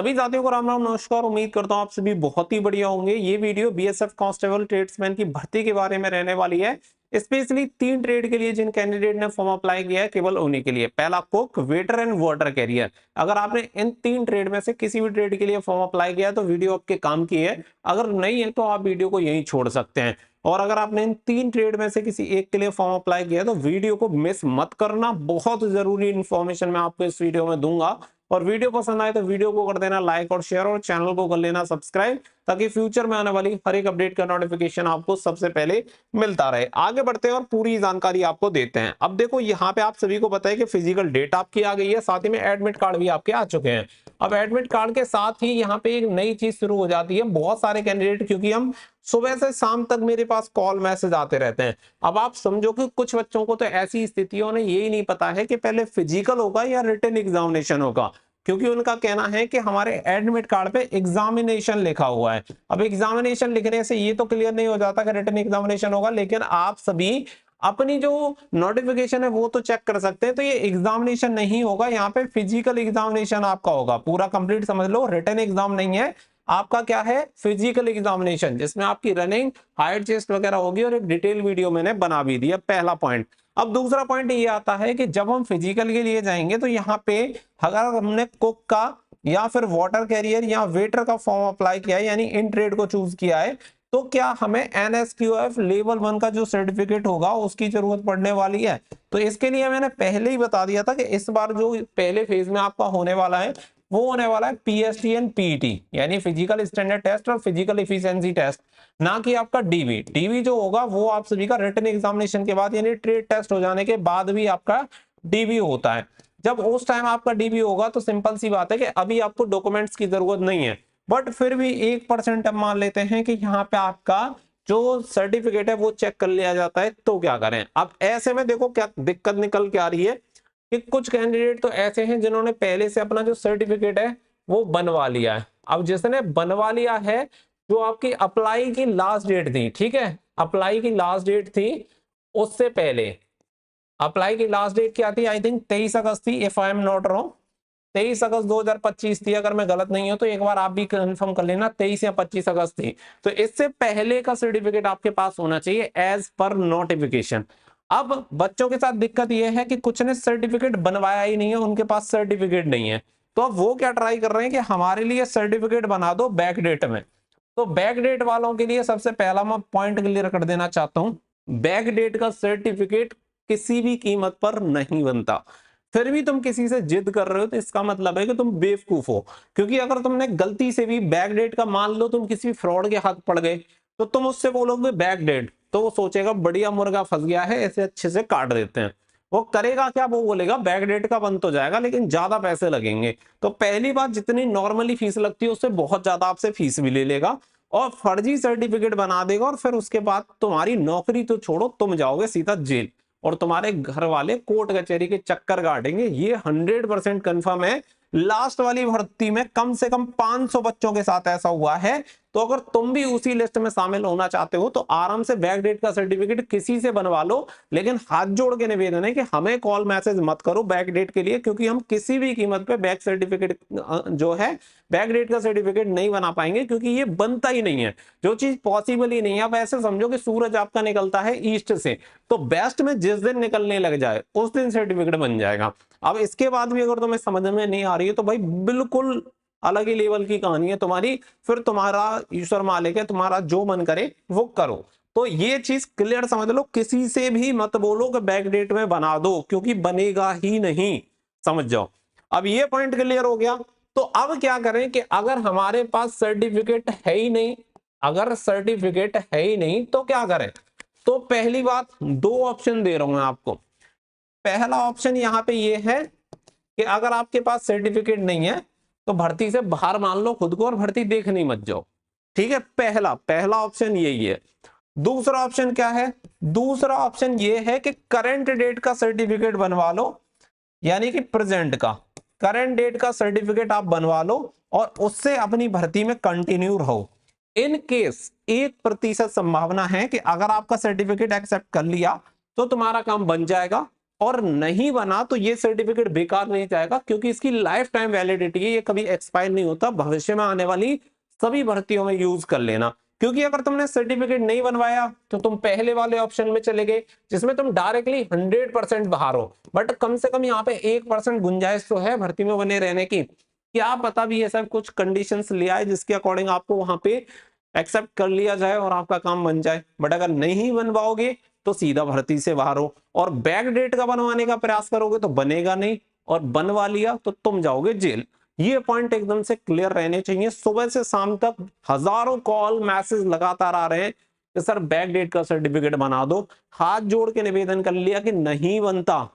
सभी साथियों को राम राम नमस्कार। उम्मीद करता हूँ आप सभी बहुत ही बढ़िया होंगे। ये वीडियो बीएसएफ कांस्टेबल ट्रेड्समैन की भर्ती के बारे में रहने वाली है। स्पेशली 3 ट्रेड के लिए जिन कैंडिडेट ने फॉर्म अप्लाई किया है, केवल उन्हीं के लिए। पहला cook, waiter and water career. अगर आपने इन 3 ट्रेड में से किसी भी ट्रेड के लिए फॉर्म अप्लाई किया तो वीडियो आपके काम की है। अगर नहीं है तो आप वीडियो को यहीं छोड़ सकते हैं। और अगर आपने इन 3 ट्रेड में से किसी एक के लिए फॉर्म अप्लाई किया तो वीडियो को मिस मत करना। बहुत जरूरी इंफॉर्मेशन मैं आपको इस वीडियो में दूंगा। और वीडियो पसंद आए तो वीडियो को कर देना लाइक और शेयर, और चैनल को कर लेना सब्सक्राइब, ताकि फ्यूचर में आने वाली हर एक अपडेट का नोटिफिकेशन आपको सबसे पहले मिलता रहे। आगे बढ़ते हैं और पूरी जानकारी आपको देते हैं। अब देखो, यहाँ पे आप सभी को पता है कि फिजिकल डेट आपकी आ गई है, साथ ही में एडमिट कार्ड भी आपके आ चुके हैं। अब एडमिट कार्ड के साथ ही यहाँ पे एक नई चीज शुरू हो जाती है। बहुत सारे कैंडिडेट, क्योंकि हम सुबह से शाम तक मेरे पास कॉल मैसेज आते रहते हैं। अब आप समझो कि कुछ बच्चों को तो ऐसी स्थितियों में यही नहीं पता है कि पहले फिजिकल होगा या रिटन एग्जामिनेशन होगा, क्योंकि उनका कहना है कि हमारे एडमिट कार्ड पे एग्जामिनेशन लिखा हुआ है। अब एग्जामिनेशन लिखने से ये तो क्लियर नहीं हो जाता कि रिटन एग्जामिनेशन होगा, लेकिन आप सभी अपनी जो नोटिफिकेशन है वो तो चेक कर सकते हैं। तो ये एग्जामिनेशन नहीं होगा, यहाँ पे फिजिकल एग्जामिनेशन आपका होगा। पूरा कंप्लीट समझ लो, रिटन एग्जाम नहीं है आपका, क्या है, फिजिकल एग्जामिनेशन, जिसमें आपकी रनिंग, हाइट, चेस्ट वगैरह होगी। और एक डिटेल वीडियो मैंने बना भी दी है। पहला पॉइंट। अब दूसरा पॉइंट ये आता है कि जब हम फिजिकल के लिए जाएंगे तो यहाँ पे अगर हमने कुक का या फिर वाटर कैरियर या वेटर का फॉर्म अप्लाई किया है, यानी इन ट्रेड को चूज किया है, तो क्या हमें एनएसक्यूएफ लेवल 1 का जो सर्टिफिकेट होगा उसकी जरूरत पड़ने वाली है। तो इसके लिए मैंने पहले ही बता दिया था कि इस बार जो पहले फेज में आपका होने वाला है वो होने वाला है पीएसटी एंड पीईटी, यानी फिजिकल स्टैंडर्ड टेस्ट और फिजिकल इफिशिएंसी टेस्ट, ना कि आपका डीवी। डीवी जो होगा वो आप सभी का रिटन एग्जामिनेशन के बाद, यानी ट्रेड टेस्ट हो जाने के बाद भी आपका डीवी होता है। जब उस टाइम आपका डीवी होगा तो सिंपल सी बात है कि अभी आपको डॉक्यूमेंट्स की जरूरत नहीं है, बट फिर भी 1% हम मान लेते हैं कि यहाँ पे आपका जो सर्टिफिकेट है वो चेक कर लिया जाता है। तो क्या करें। अब ऐसे में देखो क्या दिक्कत निकल के आ रही है कि कुछ कैंडिडेट तो ऐसे हैं जिन्होंने पहले से अपना जो सर्टिफिकेट है वो बनवा लिया है। अब जिसने बनवा लिया है, जो आपकी अप्लाई की लास्ट डेट थी, ठीक है, अप्लाई की लास्ट डेट थी, उससे पहले अप्लाई की लास्ट डेट क्या थी, आई थिंक 23 अगस्त थी, if I am not wrong. 23 अगस्त 2025 थी, अगर मैं गलत नहीं हूं तो एक बार आप भी कंफर्म कर लेना, 23 या 25 अगस्त थी। तो इससे पहले का सर्टिफिकेट आपके पास होना चाहिए एज पर नोटिफिकेशन। अब बच्चों के साथ दिक्कत यह है कि कुछ ने सर्टिफिकेट बनवाया ही नहीं है, उनके पास सर्टिफिकेट नहीं है। तो अब वो क्या ट्राई कर रहे हैं कि हमारे लिए सर्टिफिकेट बना दो बैक डेट में। तो बैक डेट वालों के लिए सबसे पहला मैं पॉइंट क्लियर कर देना चाहता हूं, बैक डेट का सर्टिफिकेट किसी भी कीमत पर नहीं बनता। फिर भी तुम किसी से जिद कर रहे हो तो इसका मतलब है कि तुम बेवकूफ हो। क्योंकि अगर तुमने गलती से भी बैक डेट का, मान लो तुम किसी फ्रॉड के हाथ पड़ गए, तो तुम उससे बोलोगे बैक डेट, तो वो सोचेगा बढ़िया मुर्गा फंस गया है, ऐसे अच्छे से काट देते हैं। वो करेगा क्या, वो बोलेगा बैक डेट का बन तो जाएगा लेकिन ज्यादा पैसे लगेंगे। तो पहली बात, जितनी नॉर्मली फीस लगती है उससे बहुत ज्यादा आपसे फीस भी ले लेगा और फर्जी सर्टिफिकेट बना देगा। और फिर उसके बाद तुम्हारी नौकरी तो छोड़ो, तुम जाओगे सीधा जेल और तुम्हारे घर वाले कोर्ट कचहरी के चक्कर काटेंगे। ये 100% कंफर्म है। लास्ट वाली भर्ती में कम से कम 500 बच्चों के साथ ऐसा हुआ है। तो अगर तुम भी उसी लिस्ट में शामिल होना चाहते हो तो आराम से बैक डेट का सर्टिफिकेट किसी से बनवा लो। लेकिन हाथ जोड़ के निवेदन है कि हमें कॉल मैसेज मत करो बैक डेट के लिए, क्योंकि हम किसी भी कीमत पे बैक सर्टिफिकेट जो है, बैक डेट का सर्टिफिकेट नहीं बना पाएंगे, क्योंकि ये बनता ही नहीं है। जो चीज पॉसिबल ही नहीं है। अब ऐसे समझो कि सूरज आपका निकलता है ईस्ट से, तो बेस्ट में जिस दिन निकलने लग जाए उस दिन सर्टिफिकेट बन जाएगा। अब इसके बाद भी अगर तुम्हें समझ में नहीं आ रही है तो भाई बिल्कुल अलग ही लेवल की कहानी है तुम्हारी। फिर तुम्हारा ईश्वर मालिक है, तुम्हारा जो मन करे वो करो। तो ये चीज क्लियर समझ लो, किसी से भी मत बोलो कि बैक डेट में बना दो, क्योंकि बनेगा ही नहीं। समझ जाओ। अब ये पॉइंट क्लियर हो गया। तो अब क्या करें कि अगर हमारे पास सर्टिफिकेट है ही नहीं, अगर सर्टिफिकेट है ही नहीं तो क्या करें। तो पहली बात, 2 ऑप्शन दे रहा हूं मैं आपको। पहला ऑप्शन यहाँ पे ये है कि अगर आपके पास सर्टिफिकेट नहीं है तो भर्ती से बाहर मान लो खुद को और भर्ती देखने मत जाओ। ठीक है, पहला पहला ऑप्शन यही है। दूसरा ऑप्शन क्या है, दूसरा ऑप्शन ये है कि करंट डेट का सर्टिफिकेट बनवा लो, यानी कि प्रेजेंट का, करंट डेट का सर्टिफिकेट आप बनवा लो और उससे अपनी भर्ती में कंटिन्यू रहो। इन केस 1% संभावना है कि अगर आपका सर्टिफिकेट एक्सेप्ट कर लिया तो तुम्हारा काम बन जाएगा। और नहीं बना तो ये सर्टिफिकेट बेकार नहीं जाएगा, क्योंकि इसकी लाइफ टाइम वैलिडिटी है, ये कभी एक्सपायर नहीं होता, भविष्य में आने वाली सभी भर्तियों में यूज कर लेना। क्योंकि अगर तुमने सर्टिफिकेट नहीं बनवाया तो तुम पहले वाले ऑप्शन में चले गए जिसमें तुम डायरेक्टली 100% बाहर हो, बट कम से कम यहाँ पे 1% गुंजाइश तो है भर्ती में बने रहने की। क्या पता भी ये सब कुछ कंडीशंस ले आए जिसके अकॉर्डिंग आपको वहां पे एक्सेप्ट कर लिया जाए और आपका काम बन जाए, बट अगर नहीं बनवाओगे तो सीधा भर्ती से बाहर हो। और बैक डेट का बनवाने का प्रयास करोगे तो बनेगा नहीं, और बनवा लिया तो तुम जाओगे जेल। ये पॉइंट एकदम से क्लियर रहने चाहिए। सुबह से शाम तक हजारों कॉल मैसेज लगातार आ रहे हैं कि सर बैक डेट का सर्टिफिकेट बना दो। हाथ जोड़ के निवेदन कर लिया कि नहीं बनता।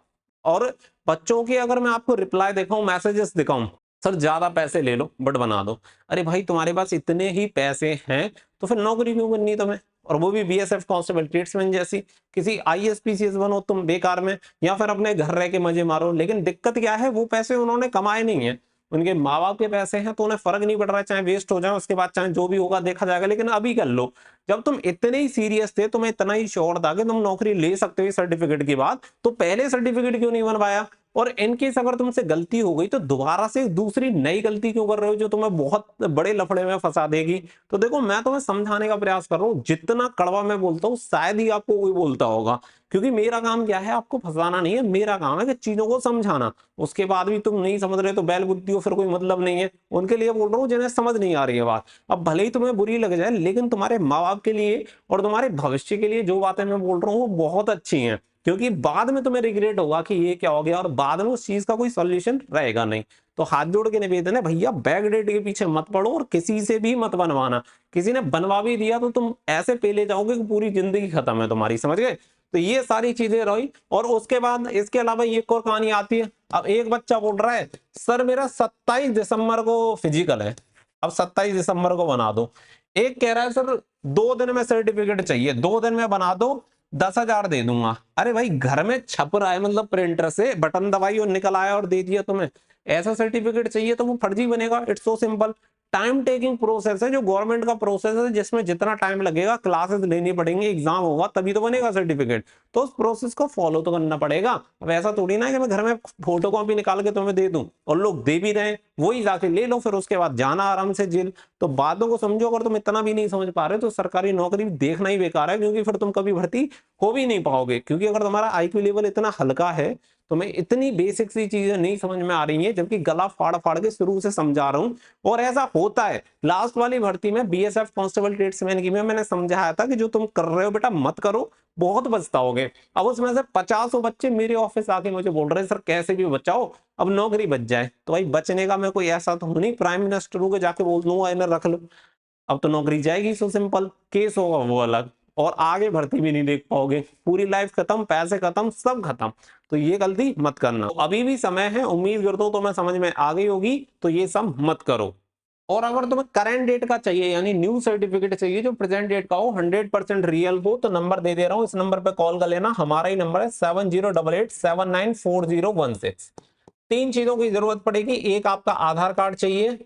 और बच्चों के अगर मैं आपको रिप्लाई दिखाऊं, मैसेजेस दिखाऊं, सर ज्यादा पैसे ले लो बट बना दो। अरे भाई तुम्हारे पास इतने ही पैसे हैं तो फिर नौकरी क्यों करनी तुम्हें, और वो भी बीएसएफ कांस्टेबल ट्रेड्समैन जैसी। किसी आईएएस पीसीएस बनो तुम बेकार में, या फिर अपने घर रह के मजे मारो। लेकिन दिक्कत क्या है, वो पैसे उन्होंने कमाए नहीं है, उनके माँ बाप के पैसे हैं, तो उन्हें फर्क नहीं पड़ रहा है, चाहे वेस्ट हो जाए उसके बाद चाहे जो भी होगा देखा जाएगा, लेकिन अभी कर लो। जब तुम इतने ही सीरियस थे, तुम्हें इतना ही श्योर था कि तुम नौकरी ले सकते हो सर्टिफिकेट की बात, तो पहले सर्टिफिकेट क्यों नहीं बनवाया। और इनकेस अगर तुमसे गलती हो गई तो दोबारा से दूसरी नई गलती क्यों कर रहे हो जो तुम्हें बहुत बड़े लफड़े में फंसा देगी। तो देखो मैं तुम्हें समझाने का प्रयास कर रहा हूँ, जितना कड़वा मैं बोलता हूँ शायद ही आपको कोई बोलता होगा, क्योंकि मेरा काम क्या है, आपको फंसाना नहीं है, मेरा काम है कि चीजों को समझाना। उसके बाद भी तुम नहीं समझ रहे तो बैल बुद्धि हो, फिर कोई मतलब नहीं है। उनके लिए बोल रहा हूँ जिन्हें समझ नहीं आ रही है बात। अब भले ही तुम्हें बुरी लग जाए, लेकिन तुम्हारे माँ बाप के लिए और तुम्हारे भविष्य के लिए जो बातें मैं बोल रहा हूँ वो बहुत अच्छी हैं, क्योंकि बाद में तुम्हें रिग्रेट होगा कि ये क्या हो गया, और बाद में उस चीज का कोई सॉल्यूशन रहेगा नहीं। तो हाथ जोड़ के निवेदन है भैया, बैक डेट के पीछे मत पड़ो और किसी से भी मत बनवाना। किसी ने बनवा भी दिया तो तुम ऐसे पेले जाओगे कि पूरी जिंदगी खत्म है तुम्हारी, समझ गए। तो ये सारी चीजें रही। और उसके बाद इसके अलावा एक और कहानी आती है। अब एक बच्चा बोल रहा है सर मेरा 27 दिसंबर को फिजिकल है, अब 27 दिसंबर को बना दो। एक कह रहा है सर 2 दिन में सर्टिफिकेट चाहिए, 2 दिन में बना दो, 10,000 दे दूंगा। अरे भाई घर में छप रहा है, मतलब प्रिंटर से बटन दबाई और निकल आया और दे दिया तुम्हें। ऐसा सर्टिफिकेट चाहिए तो वो फर्जी बनेगा। It's so simple. Time taking process है जो गवर्नमेंट का प्रोसेस है, जिसमें जितना टाइम लगेगा, क्लासेस लेनी पड़ेंगी, एग्जाम होगा तभी तो बनेगा सर्टिफिकेट। तो उस प्रोसेस को फॉलो तो करना पड़ेगा। अब ऐसा थोड़ी ना है कि मैं घर में फोटो कॉपी निकाल के तुम्हें दे दूं, और लोग दे भी रहे हैं, वही जाके ले लो, फिर उसके बाद जाना आराम से जेल। तो बातों को समझो। अगर तुम इतना भी नहीं समझ पा रहे तो सरकारी नौकरी देखना ही बेकार है, क्योंकि फिर तुम कभी भर्ती हो भी नहीं पाओगे। क्योंकि अगर तुम्हारा आईक्यू लेवल इतना हल्का है, तुम्हें इतनी बेसिक सी चीजें नहीं समझ में आ रही हैं, जबकि गला फाड़ फाड़ के शुरू से समझा रहा हूं। और ऐसा होता है। लास्ट वाली भर्ती में बीएसएफ कांस्टेबल ट्रेड्समैन की में मैंने समझाया था कि जो तुम कर रहे हो बेटा मत करो, बहुत पछताओगे। अब उसमें से 50 बच्चे मेरे ऑफिस आके मुझे बोल रहे हैं सर कैसे भी बचाओ, अब नौकरी बच जाए। तो भाई बचने का मैं कोई ऐसा तो हूं नहीं प्राइम मिनिस्टर हूं कि जाके बोल दूंगा इन्हें रख लो, अब तो नौकरी जाएगी। सो सिंपल केस होगा वो अलग, और आगे भर्ती भी नहीं देख पाओगे, पूरी लाइफ खत्म, पैसे खत्म, सब खत्म। तो ये गलती मत करना। तो अभी भी समय है, उम्मीद करता हूं तो मैं समझ में आ गई होगी, तो ये सब मत करो। और अगर तुम्हें करंट डेट का चाहिए, यानी न्यू सर्टिफिकेट चाहिए जो प्रेजेंट डेट का हो, 100% रियल हो, तो नंबर दे दे रहा हूं, इस नंबर पे कॉल कर लेना। हमारा ही नंबर है 7088794016। 3 चीजों की जरूरत पड़ेगी। एक आपका आधार कार्ड चाहिए,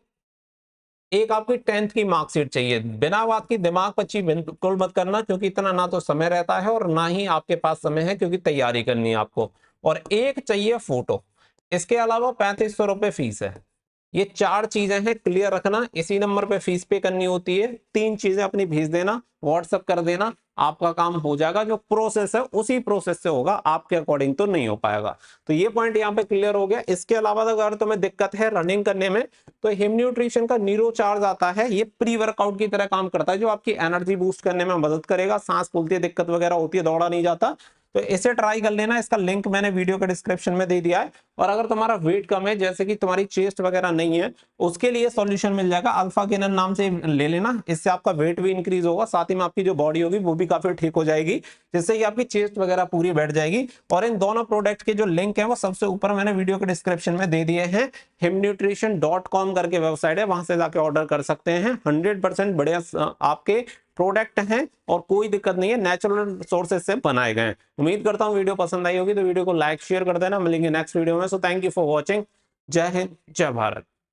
एक आपकी 10th की मार्कशीट चाहिए। बिना बात की दिमाग पच्ची बिल्कुल मत करना, क्योंकि इतना ना तो समय रहता है और ना ही आपके पास समय है, क्योंकि तैयारी करनी है आपको। और एक चाहिए फोटो। इसके अलावा 3500 रुपए फीस है। ये 4 चीजें हैं, क्लियर रखना। इसी नंबर पे फीस पे करनी होती है। 3 चीजें अपनी भेज देना, व्हाट्सएप कर देना, आपका काम हो जाएगा। जो प्रोसेस है उसी प्रोसेस से होगा, आपके अकॉर्डिंग तो नहीं हो पाएगा। तो ये पॉइंट यहाँ पे क्लियर हो गया। इसके अलावा अगर तुम्हें दिक्कत है रनिंग करने में, तो हिम न्यूट्रिशन का नीरो चार्ज आता है। ये प्री वर्कआउट की तरह काम करता है, जो आपकी एनर्जी बूस्ट करने में मदद करेगा। सांस फूलती है, दिक्कत वगैरह होती है, दौड़ा नहीं जाता, तो इसे ट्राई कर लेना। इसका लिंक मैंने वीडियो के डिस्क्रिप्शन में दे दिया है। और अगर तुम्हारा वेट कम है, जैसे कि तुम्हारी चेस्ट वगैरह नहीं है, उसके लिए सॉल्यूशन मिल जाएगा, अल्फा केनन नाम से ले लेना। इससे आपका वेट भी इंक्रीज होगा, साथ ही में आपकी जो बॉडी होगी वो भी काफी ठीक हो जाएगी, जिससे कि आपकी चेस्ट वगैरह पूरी बैठ जाएगी। और इन दोनों प्रोडक्ट के जो लिंक है वो सबसे ऊपर मैंने वीडियो के डिस्क्रिप्शन में दे दिए हैं। himnutrition.com करके वेबसाइट है, वहां से जाके ऑर्डर कर सकते हैं। 100% बढ़िया आपके प्रोडक्ट हैं और कोई दिक्कत नहीं है, नेचुरल सोर्सेज से बनाए गए हैं। उम्मीद करता हूं वीडियो पसंद आई होगी, तो वीडियो को लाइक शेयर कर देना। मिलेंगे नेक्स्ट वीडियो में। So thank you for watching. जय हिंद, जय भारत।